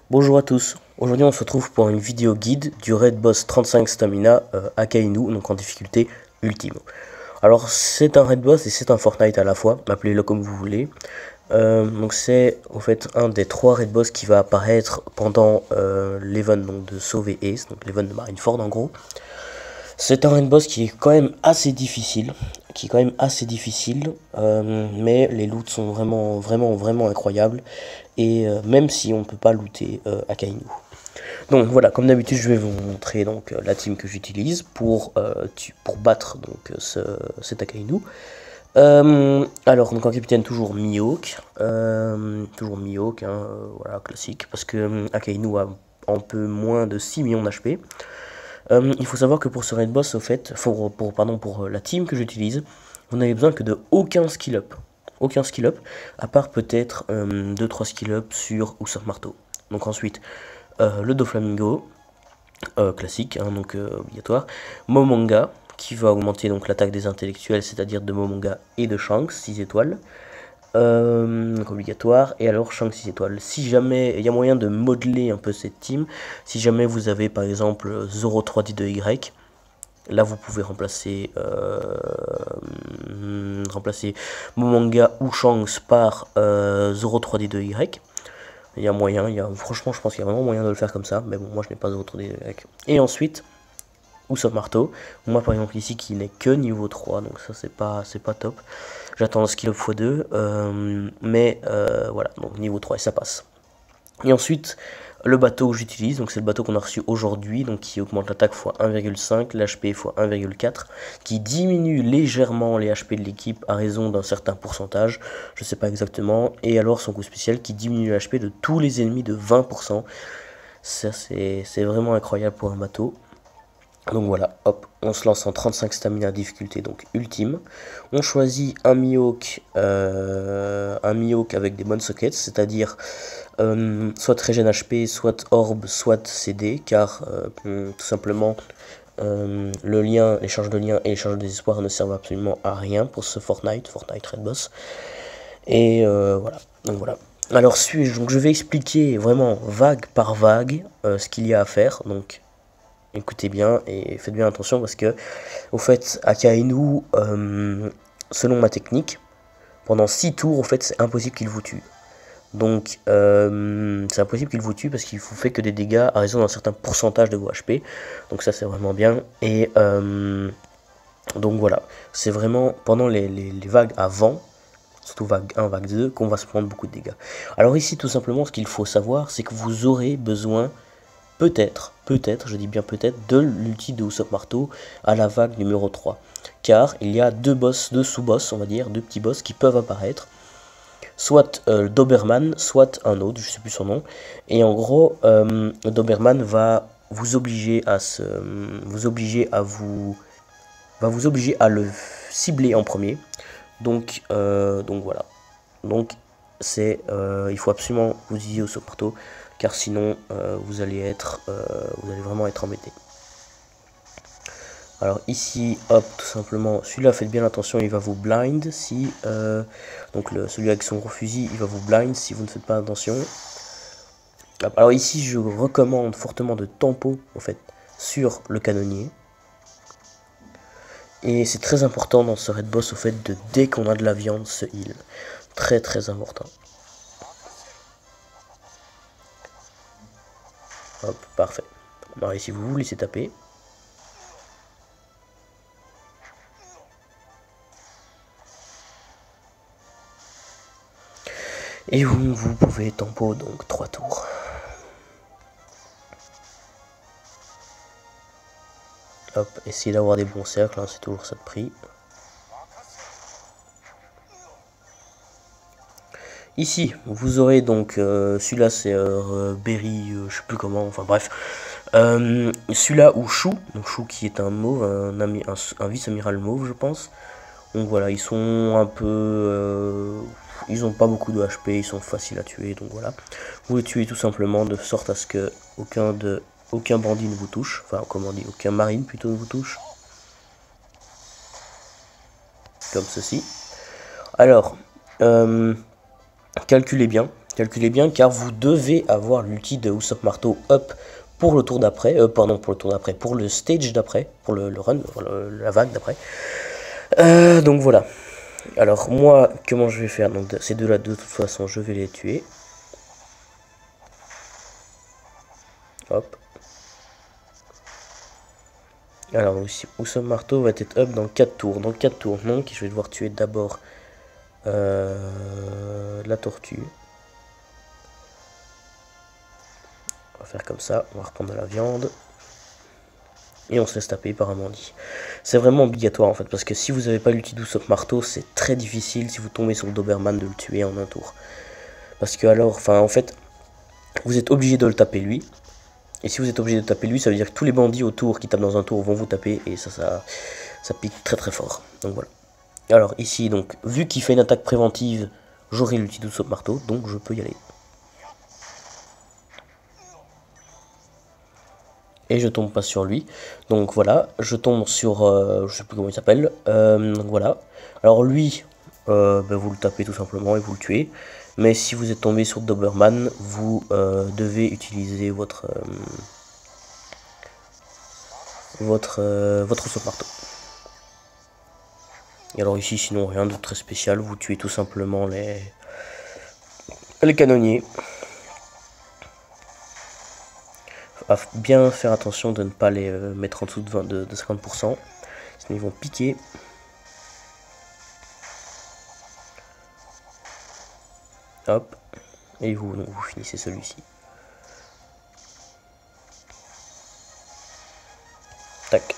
Bonjour à tous, aujourd'hui on se retrouve pour une vidéo guide du Raid Boss 35 Stamina Akainu, donc en difficulté ultime. Alors c'est un Raid Boss et c'est un Fortnite à la fois, appelez-le comme vous voulez. Donc c'est en fait un des 3 Raid Boss qui va apparaître pendant l'event de Sauver Ace, donc l'event de Marineford en gros. C'est un Raid Boss qui est quand même assez difficile, mais les loots sont vraiment incroyables. Et même si on ne peut pas looter Akainu. Donc voilà, comme d'habitude, je vais vous montrer donc la team que j'utilise pour battre donc cet Akainu. Alors donc en capitaine toujours Mihawk, voilà classique, parce que Akainu a un peu moins de 6 millions d'HP. Il faut savoir que pour ce raid boss, au fait, pour la team que j'utilise, vous n'avez besoin que de aucun skill up. Aucun skill up, à part peut-être 2-3 skill up sur Usopp Marteau. Donc ensuite, le Doflamingo, classique, hein, donc obligatoire. Momonga, qui va augmenter donc l'attaque des intellectuels, c'est-à-dire de Momonga et de Shanks, 6 étoiles. Donc obligatoire. Et alors Shanks 6 étoiles. Si jamais il y a moyen de modeler un peu cette team, si jamais vous avez par exemple Zoro 3D2Y, là vous pouvez remplacer Momonga ou Shanks par Zoro 3D2Y. Il y a moyen, franchement je pense qu'il y a vraiment moyen de le faire comme ça, mais bon moi je n'ai pas Zoro 3D2Y. Et ensuite, Usopp Marteau, moi par exemple ici qui n'est que niveau 3, donc ça c'est pas top. J'attends le skill up x2, voilà, donc niveau 3 et ça passe. Et ensuite, le bateau que j'utilise, donc c'est le bateau qu'on a reçu aujourd'hui, donc qui augmente l'attaque x 1,5, l'HP x 1,4, qui diminue légèrement les HP de l'équipe à raison d'un certain pourcentage, je sais pas exactement, et alors son coup spécial qui diminue l'HP de tous les ennemis de 20%. Ça c'est vraiment incroyable pour un bateau. Donc voilà, hop, on se lance en 35 stamina difficulté, donc ultime. On choisit un Mihawk avec des bonnes sockets, c'est-à-dire soit régène HP, soit orbe, soit CD, car tout simplement l'échange de liens et l'échange de désespoir ne servent absolument à rien pour ce Fortnite Raid Boss. Et voilà, donc voilà. Alors donc je vais expliquer vraiment vague par vague ce qu'il y a à faire, donc écoutez bien et faites bien attention parce que, au fait, Akainu, selon ma technique, pendant 6 tours, au fait, c'est impossible qu'il vous tue. Donc, c'est impossible qu'il vous tue parce qu'il vous fait que des dégâts à raison d'un certain pourcentage de vos HP. Donc ça, c'est vraiment bien. Et donc voilà, c'est vraiment pendant les vagues avant, surtout vague 1, vague 2, qu'on va se prendre beaucoup de dégâts. Alors ici, tout simplement, ce qu'il faut savoir, c'est que vous aurez besoin peut-être, je dis bien peut-être, de l'ulti de Usopp Marteau à la vague numéro 3. Car il y a deux sous-boss, on va dire, deux petits boss qui peuvent apparaître. Soit Doberman, soit un autre, je sais plus son nom. Et en gros, Doberman va vous obliger à le cibler en premier. Donc voilà. Donc il faut absolument vous utiliser Usopp Marteau, car sinon vous allez vraiment être embêté. Alors ici, hop, tout simplement, celui-là, faites bien attention, il va vous blind si celui avec son gros fusil, il va vous blind si vous ne faites pas attention. Hop, alors ici, je recommande fortement de tempo en fait sur le canonnier. Et c'est très important dans ce raid boss au fait de dès qu'on a de la viande se heal. Très important. Hop, parfait. Alors ici vous vous laissez taper. Et vous pouvez tempo donc 3 tours. Hop, essayez d'avoir des bons cercles, hein, c'est toujours ça de prix. Ici, vous aurez donc, celui-là c'est Berry, je sais plus comment, enfin bref. Celui-là ou Chou, donc Chou qui est un mauve, un vice-amiral mauve je pense. Donc voilà, ils sont un peu... ils ont pas beaucoup de HP, ils sont faciles à tuer, donc voilà. Vous les tuez tout simplement de sorte à ce que aucun bandit ne vous touche. Enfin, comment on dit, aucun marine plutôt ne vous touche. Comme ceci. Alors, calculez bien Calculez bien car vous devez avoir l'ulti de Usopp Marteau up pour le tour d'après, pardon, pour le tour d'après, pour le stage d'après, pour le run, la vague d'après. Donc voilà. Alors moi, comment je vais faire? Donc ces deux-là, de toute façon, je vais les tuer. Hop. Alors ici, Usopp Marteau va être up dans 4 tours. Dans 4 tours, donc je vais devoir tuer d'abord la tortue. On va faire comme ça, on va reprendre de la viande. Et on se laisse taper par un bandit. C'est vraiment obligatoire en fait, parce que si vous n'avez pas l'ulti d'Usopp Marteau, c'est très difficile si vous tombez sur le Doberman de le tuer en un tour. Parce que alors, enfin en fait, vous êtes obligé de le taper lui. Et si vous êtes obligé de taper lui, ça veut dire que tous les bandits autour qui tapent dans un tour vont vous taper. Et ça pique très très fort. Donc voilà. Alors ici, donc, vu qu'il fait une attaque préventive, j'aurai l'ulti d'Usopp Marteau, donc je peux y aller. Et je tombe pas sur lui. Donc voilà, je tombe sur, je sais plus comment il s'appelle. Donc voilà. Alors lui, vous le tapez tout simplement et vous le tuez. Mais si vous êtes tombé sur Doberman, vous devez utiliser votre Usopp Marteau. Et alors ici, sinon rien de très spécial, vous tuez tout simplement les canonniers. À bien faire attention de ne pas les mettre en dessous de 50%, sinon ils vont piquer. Hop, et vous finissez celui-ci. Tac.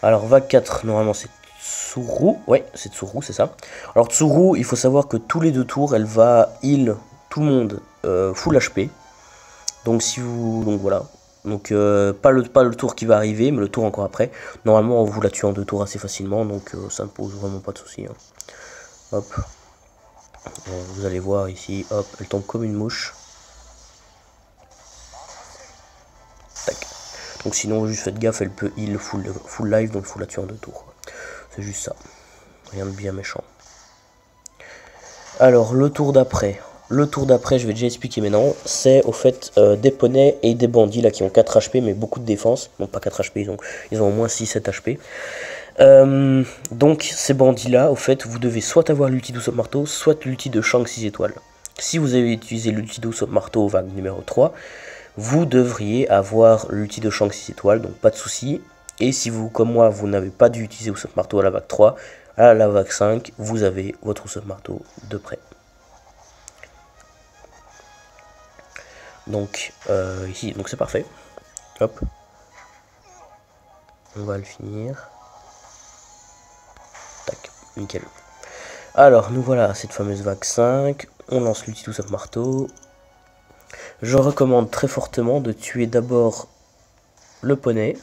Alors vague 4, normalement c'est Tsuru, ouais c'est Tsuru, c'est ça. Alors Tsuru, il faut savoir que tous les 2 tours, elle va heal tout le monde full HP. Donc si vous, donc voilà. Donc pas le tour qui va arriver, mais le tour encore après. Normalement on vous la tue en 2 tours assez facilement, donc ça ne pose vraiment pas de soucis. Hein. Hop. Vous allez voir ici, hop, elle tombe comme une mouche. Tac. Donc sinon juste faites gaffe, elle peut heal full life, donc il faut la tuer en 2 tours. C'est juste ça. Rien de bien méchant. Alors le tour d'après. Le tour d'après, je vais déjà expliquer maintenant, c'est au fait des poneys et des bandits là qui ont 4 HP mais beaucoup de défense. Non pas 4 HP, ils ont au moins 6-7 HP. Donc ces bandits là, au fait, vous devez soit avoir l'ulti d'Usopp Marteau, soit l'ulti de Shanks 6 étoiles. Si vous avez utilisé l'ulti d'Usopp Marteau vague numéro 3, vous devriez avoir l'ulti de Shanks 6 étoiles, donc pas de souci. Et si vous, comme moi, vous n'avez pas dû utiliser Usopp Marteau à la vague 3, à la vague 5, vous avez votre Usopp Marteau de près. Donc ici, donc c'est parfait. Hop. On va le finir. Tac, nickel. Alors, nous voilà à cette fameuse vague 5. On lance l'ulti d'Usopp Marteau. Je recommande très fortement de tuer d'abord le poney.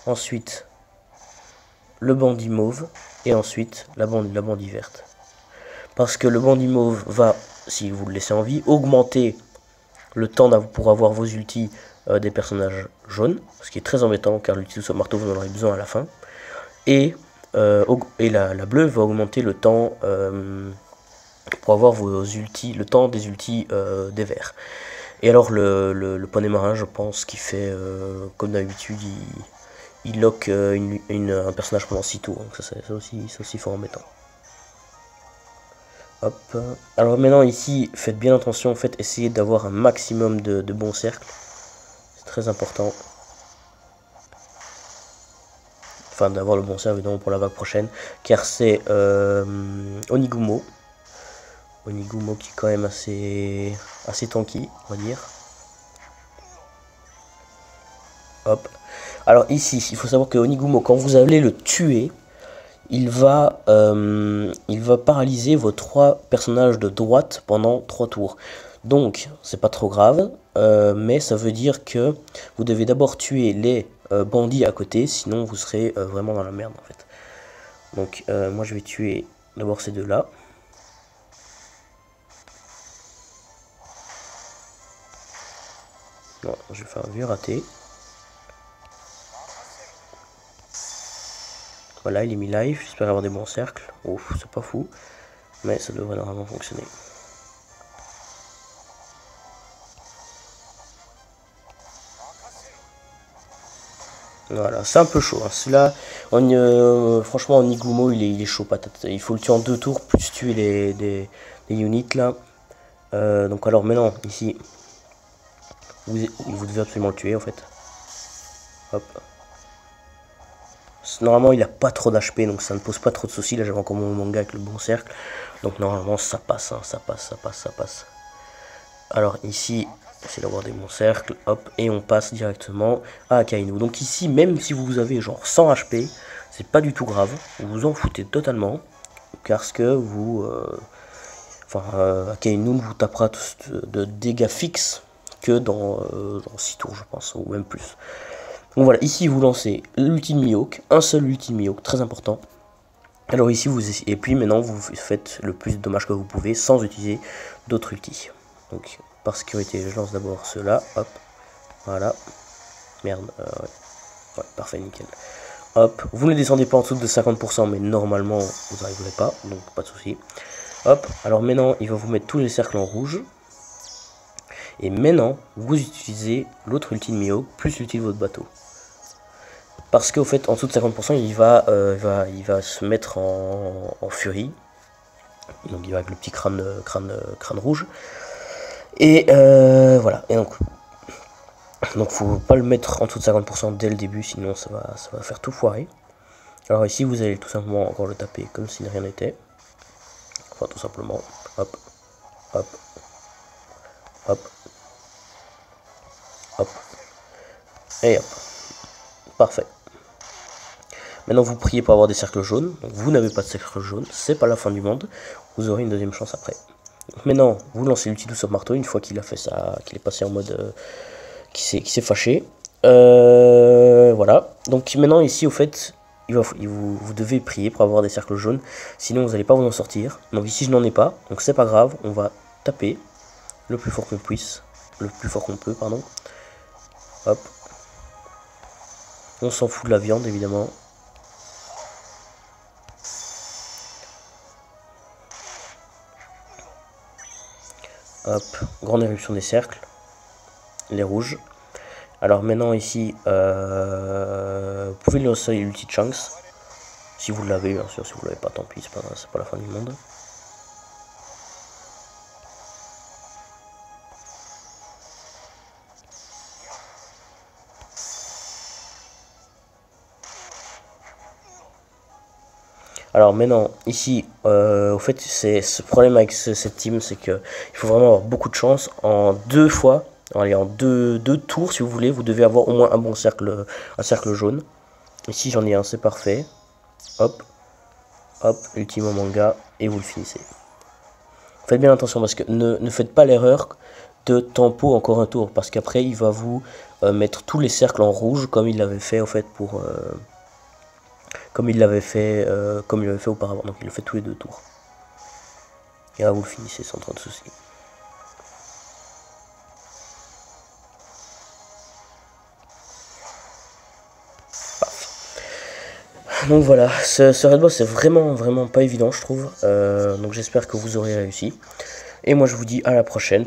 Ensuite, le bandit mauve. Et ensuite, la bandit verte. Parce que le bandit mauve va, si vous le laissez en vie, augmenter le temps pour avoir vos ultis des personnages jaunes. Ce qui est très embêtant car l'ulti d'Usopp Marteau, vous en aurez besoin à la fin. Et la bleue va augmenter le temps pour avoir vos ultis, le temps des ultis des verts. Et alors le poney marin, je pense qu'il fait comme d'habitude, il lock un personnage pendant 6 tours. Donc c'est aussi fort embêtant. Hop. Alors maintenant ici, faites bien attention, essayez d'avoir un maximum de bons cercles. C'est très important. Enfin d'avoir le bon cercle évidemment pour la vague prochaine. Car c'est Onigumo. Onigumo qui est quand même assez tanky, on va dire. Hop. Alors ici, il faut savoir que Onigumo, quand vous allez le tuer, il va paralyser vos 3 personnages de droite pendant 3 tours. Donc, c'est pas trop grave, mais ça veut dire que vous devez d'abord tuer les bandits à côté, sinon vous serez vraiment dans la merde en fait. Donc, moi je vais tuer d'abord ces deux-là. Non, je vais faire un vieux raté. Voilà, il est mis live, j'espère avoir des bons cercles. Ouf, c'est pas fou, mais ça devrait normalement fonctionner. Voilà, c'est un peu chaud. Hein. Celui-là, franchement, en Nigumo, il est chaud patate. Il faut le tuer en 2 tours, plus tuer des units là. Donc alors maintenant, ici, vous devez absolument le tuer en fait. Hop. Normalement, il a pas trop d'HP, donc ça ne pose pas trop de soucis. Là, j'avais encore mon manga avec le bon cercle. Donc normalement, ça passe, hein, ça passe. Alors ici, c'est d'avoir des bons cercles, hop, et on passe directement à Akainu. Donc ici, même si vous avez genre 100 HP, c'est pas du tout grave, vous vous en foutez totalement, parce que vous... Akainu vous tapera de dégâts fixes que dans 6 tours, je pense, ou même plus. Donc voilà, ici vous lancez l'ulti de Mihawk, un seul ulti de Mihawk, très important. Alors ici, et puis maintenant, vous faites le plus de dommages que vous pouvez sans utiliser d'autres ultis. Donc, par sécurité, je lance d'abord ceux-là, hop, voilà. Merde, ouais, parfait, nickel. Hop, vous ne descendez pas en dessous de 50%, mais normalement, vous n'arriverez pas, donc pas de souci. Hop, alors maintenant, il va vous mettre tous les cercles en rouge. Et maintenant, vous utilisez l'autre ulti de Mihawk, plus l'ulti de votre bateau. Parce qu'au fait, en dessous de 50%, il va se mettre en furie. Donc il va avec le petit crâne rouge. Et voilà. Et donc faut pas le mettre en dessous de 50% dès le début, sinon ça va faire tout foirer. Alors ici, vous allez tout simplement encore le taper comme si de rien n'était. Enfin, tout simplement. Hop, hop, hop, hop. Et hop. Parfait. Maintenant, vous priez pour avoir des cercles jaunes. Donc, vous n'avez pas de cercle jaune, c'est pas la fin du monde. Vous aurez une deuxième chance après. Donc, maintenant, vous lancez l'ulti douce marteau une fois qu'il a fait ça, qu'il est passé en mode qui s'est fâché. Voilà. Donc maintenant ici, au fait, vous devez prier pour avoir des cercles jaunes, sinon vous n'allez pas vous en sortir. Donc ici, je n'en ai pas, donc c'est pas grave. On va taper le plus fort qu'on puisse, le plus fort qu'on peut, pardon. Hop. On s'en fout de la viande, évidemment. Hop, grande éruption des cercles, les rouges. Alors maintenant ici, vous pouvez lancer l'ulti chunks, si vous l'avez bien sûr, si vous l'avez pas tant pis, c'est pas la fin du monde. Alors maintenant, ici, au fait, c'est ce problème avec cette team, c'est que il faut vraiment avoir beaucoup de chance. En 2 fois, allez, en deux tours, si vous voulez, vous devez avoir au moins un bon cercle, un cercle jaune. Ici, j'en ai un, c'est parfait. Hop, hop, ultimo manga, et vous le finissez. Faites bien attention, parce que ne faites pas l'erreur de tempo encore un tour, parce qu'après, il va vous mettre tous les cercles en rouge, comme il l'avait fait, au fait, pour... comme il l'avait fait auparavant, donc il le fait tous les 2 tours. Et là vous le finissez sans trop de soucis. Donc voilà, ce raid boss c'est vraiment pas évident je trouve, donc j'espère que vous aurez réussi. Et moi je vous dis à la prochaine.